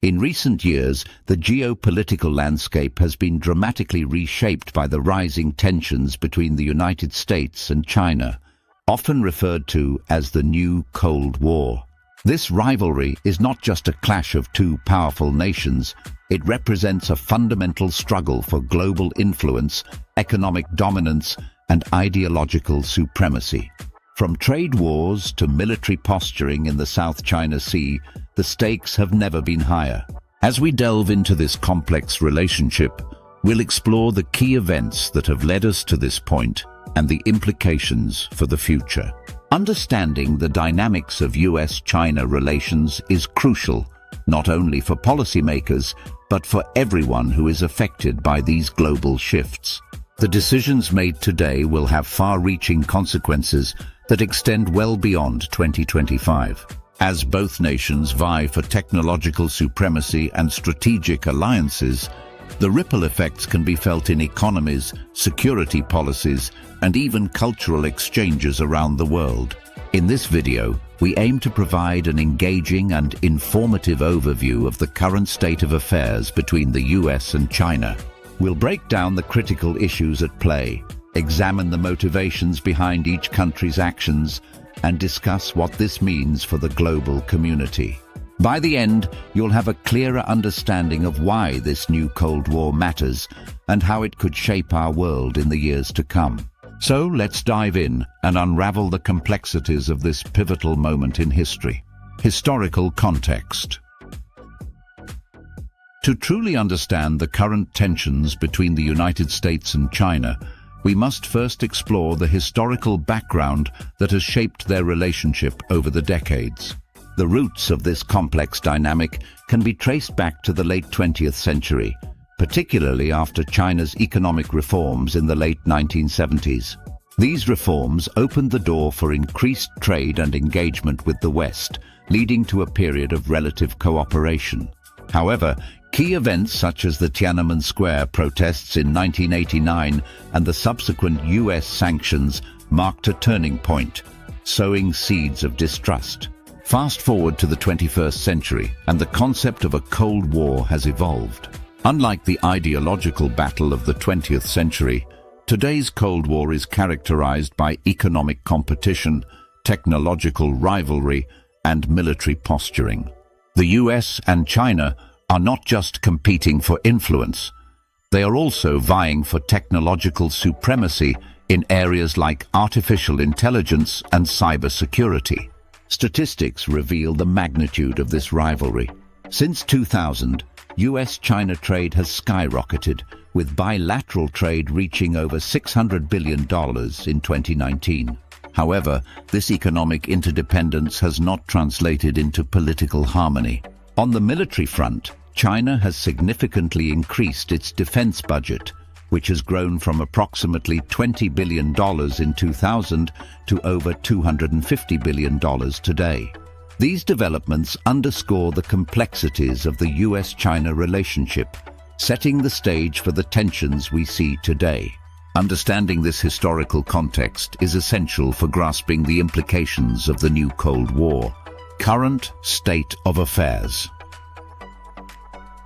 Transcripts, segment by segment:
In recent years, the geopolitical landscape has been dramatically reshaped by the rising tensions between the United States and China, often referred to as the New Cold War. This rivalry is not just a clash of two powerful nations, it represents a fundamental struggle for global influence, economic dominance, and ideological supremacy. From trade wars to military posturing in the South China Sea, the stakes have never been higher. As we delve into this complex relationship, we'll explore the key events that have led us to this point and the implications for the future. Understanding the dynamics of US-China relations is crucial, not only for policymakers, but for everyone who is affected by these global shifts. The decisions made today will have far-reaching consequences that extend well beyond 2025. As both nations vie for technological supremacy and strategic alliances, the ripple effects can be felt in economies, security policies, and even cultural exchanges around the world. In this video, we aim to provide an engaging and informative overview of the current state of affairs between the US and China. We'll break down the critical issues at play, examine the motivations behind each country's actions, and discuss what this means for the global community. By the end, you'll have a clearer understanding of why this new Cold War matters and how it could shape our world in the years to come. So let's dive in and unravel the complexities of this pivotal moment in history. Historical context. To truly understand the current tensions between the United States and China, we must first explore the historical background that has shaped their relationship over the decades. The roots of this complex dynamic can be traced back to the late 20th century, particularly after China's economic reforms in the late 1970s. These reforms opened the door for increased trade and engagement with the West, leading to a period of relative cooperation. However, key events such as the Tiananmen Square protests in 1989 and the subsequent US sanctions marked a turning point, sowing seeds of distrust. Fast forward to the 21st century, and the concept of a Cold War has evolved. Unlike the ideological battle of the 20th century, today's Cold War is characterized by economic competition, technological rivalry, and military posturing. The US and China are not just competing for influence, they are also vying for technological supremacy in areas like artificial intelligence and cybersecurity. Statistics reveal the magnitude of this rivalry. Since 2000, US-China trade has skyrocketed, with bilateral trade reaching over $600 billion in 2019. However, this economic interdependence has not translated into political harmony. On the military front, China has significantly increased its defense budget, which has grown from approximately $20 billion in 2000 to over $250 billion today. These developments underscore the complexities of the US-China relationship, setting the stage for the tensions we see today. Understanding this historical context is essential for grasping the implications of the new Cold War. Current state of affairs.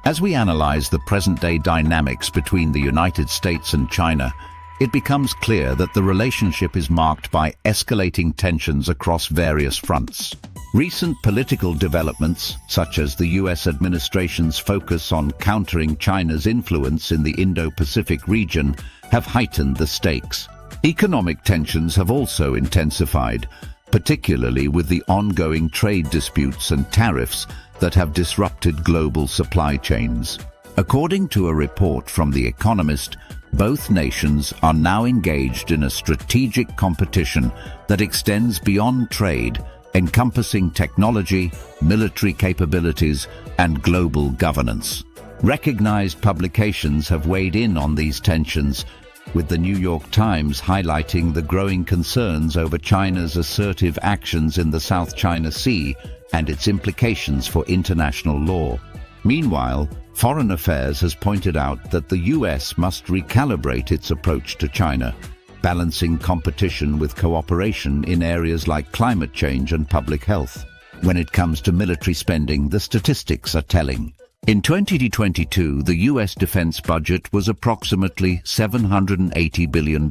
As we analyze the present-day dynamics between the United States and China, it becomes clear that the relationship is marked by escalating tensions across various fronts. Recent political developments, such as the US administration's focus on countering China's influence in the Indo-Pacific region, have heightened the stakes. Economic tensions have also intensified, particularly with the ongoing trade disputes and tariffs that have disrupted global supply chains. According to a report from The Economist, both nations are now engaged in a strategic competition that extends beyond trade, encompassing technology, military capabilities, and global governance. Recognized publications have weighed in on these tensions, with the New York Times highlighting the growing concerns over China's assertive actions in the South China Sea and its implications for international law. Meanwhile, Foreign Affairs has pointed out that the US must recalibrate its approach to China, balancing competition with cooperation in areas like climate change and public health. When it comes to military spending, the statistics are telling. In 2022, the US defense budget was approximately $780 billion,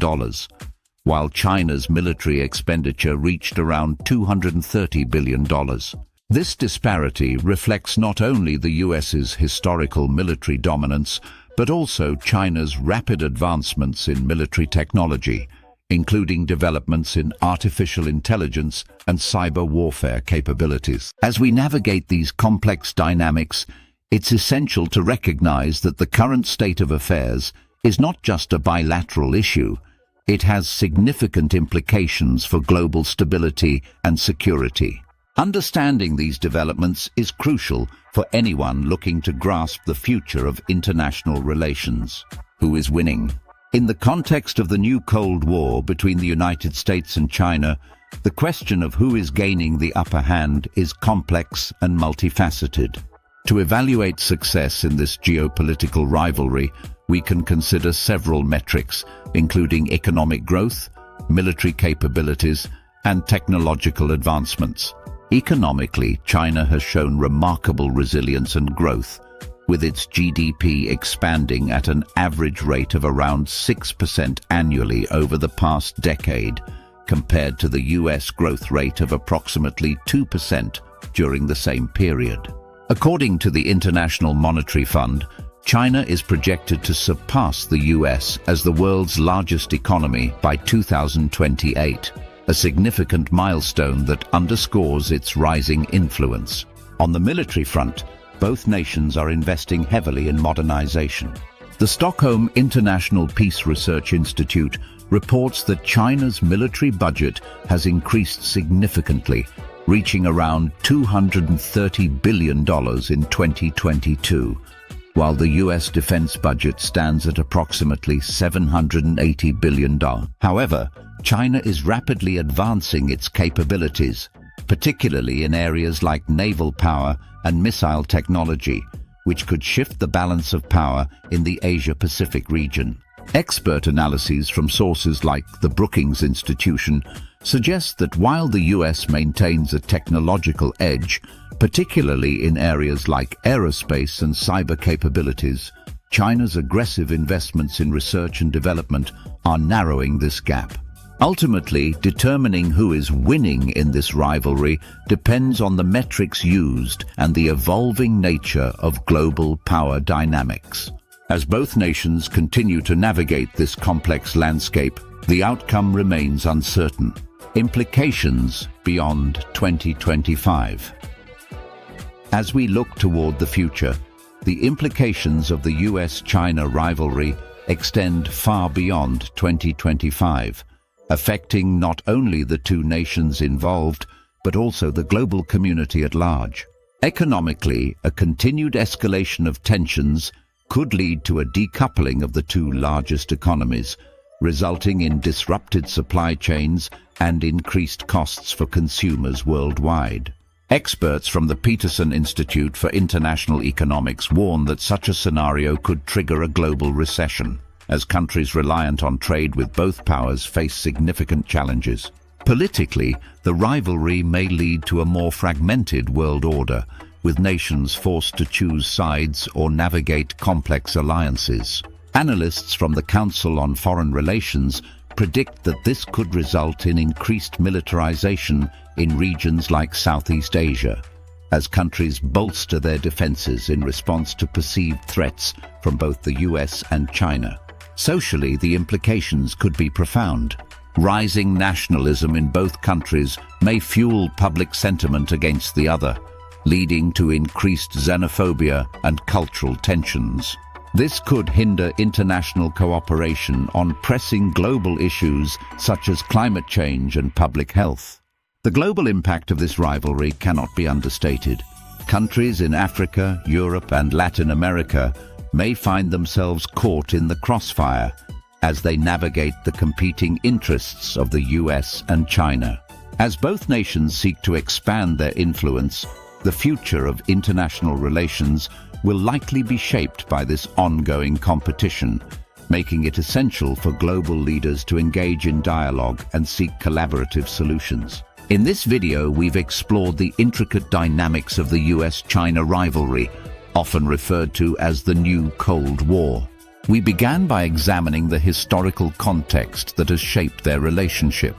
while China's military expenditure reached around $230 billion. This disparity reflects not only the US's historical military dominance, but also China's rapid advancements in military technology, including developments in artificial intelligence and cyber warfare capabilities. As we navigate these complex dynamics, it's essential to recognize that the current state of affairs is not just a bilateral issue. It has significant implications for global stability and security. Understanding these developments is crucial for anyone looking to grasp the future of international relations. Who is winning? In the context of the new Cold War between the United States and China, the question of who is gaining the upper hand is complex and multifaceted. To evaluate success in this geopolitical rivalry, we can consider several metrics, including economic growth, military capabilities, and technological advancements. Economically, China has shown remarkable resilience and growth, with its GDP expanding at an average rate of around 6% annually over the past decade, compared to the US growth rate of approximately 2% during the same period. According to the International Monetary Fund, China is projected to surpass the US as the world's largest economy by 2028, a significant milestone that underscores its rising influence. On the military front, both nations are investing heavily in modernization. The Stockholm International Peace Research Institute reports that China's military budget has increased significantly, reaching around $230 billion in 2022, while the US defense budget stands at approximately $780 billion. However, China is rapidly advancing its capabilities, particularly in areas like naval power and missile technology, which could shift the balance of power in the Asia-Pacific region. Expert analyses from sources like the Brookings Institution suggest that while the US maintains a technological edge, particularly in areas like aerospace and cyber capabilities, China's aggressive investments in research and development are narrowing this gap. Ultimately, determining who is winning in this rivalry depends on the metrics used and the evolving nature of global power dynamics. As both nations continue to navigate this complex landscape, the outcome remains uncertain. Implications beyond 2025. As we look toward the future, the implications of the US-China rivalry extend far beyond 2025, affecting not only the two nations involved, but also the global community at large. Economically, a continued escalation of tensions could lead to a decoupling of the two largest economies, resulting in disrupted supply chains and increased costs for consumers worldwide. Experts from the Peterson Institute for International Economics warn that such a scenario could trigger a global recession, as countries reliant on trade with both powers face significant challenges. Politically, the rivalry may lead to a more fragmented world order, with nations forced to choose sides or navigate complex alliances. Analysts from the Council on Foreign Relations predict that this could result in increased militarization in regions like Southeast Asia, as countries bolster their defenses in response to perceived threats from both the US and China. Socially, the implications could be profound. Rising nationalism in both countries may fuel public sentiment against the other, leading to increased xenophobia and cultural tensions. This could hinder international cooperation on pressing global issues such as climate change and public health. The global impact of this rivalry cannot be understated. Countries in Africa, Europe, and Latin America may find themselves caught in the crossfire as they navigate the competing interests of the US and China. As both nations seek to expand their influence, the future of international relations will likely be shaped by this ongoing competition, making it essential for global leaders to engage in dialogue and seek collaborative solutions. In this video, we've explored the intricate dynamics of the US-China rivalry, often referred to as the New Cold War. We began by examining the historical context that has shaped their relationship,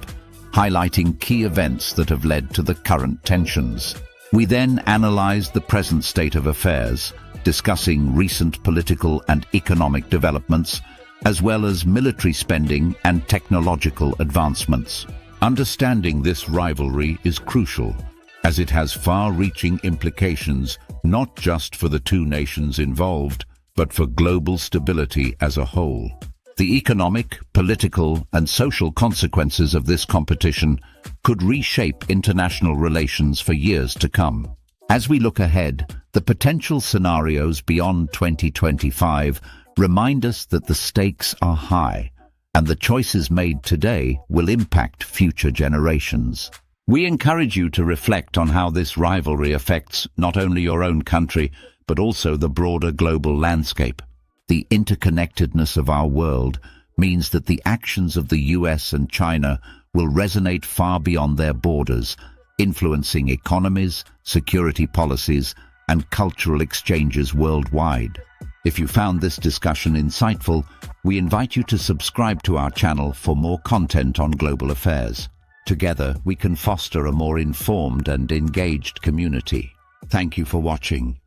highlighting key events that have led to the current tensions. We then analyzed the present state of affairs, discussing recent political and economic developments, as well as military spending and technological advancements. Understanding this rivalry is crucial, as it has far-reaching implications not just for the two nations involved, but for global stability as a whole. The economic, political, and social consequences of this competition could reshape international relations for years to come. As we look ahead, the potential scenarios beyond 2025 remind us that the stakes are high, and the choices made today will impact future generations. We encourage you to reflect on how this rivalry affects not only your own country, but also the broader global landscape. The interconnectedness of our world means that the actions of the US and China will resonate far beyond their borders, influencing economies, security policies, and cultural exchanges worldwide. If you found this discussion insightful, we invite you to subscribe to our channel for more content on global affairs. Together, we can foster a more informed and engaged community. Thank you for watching.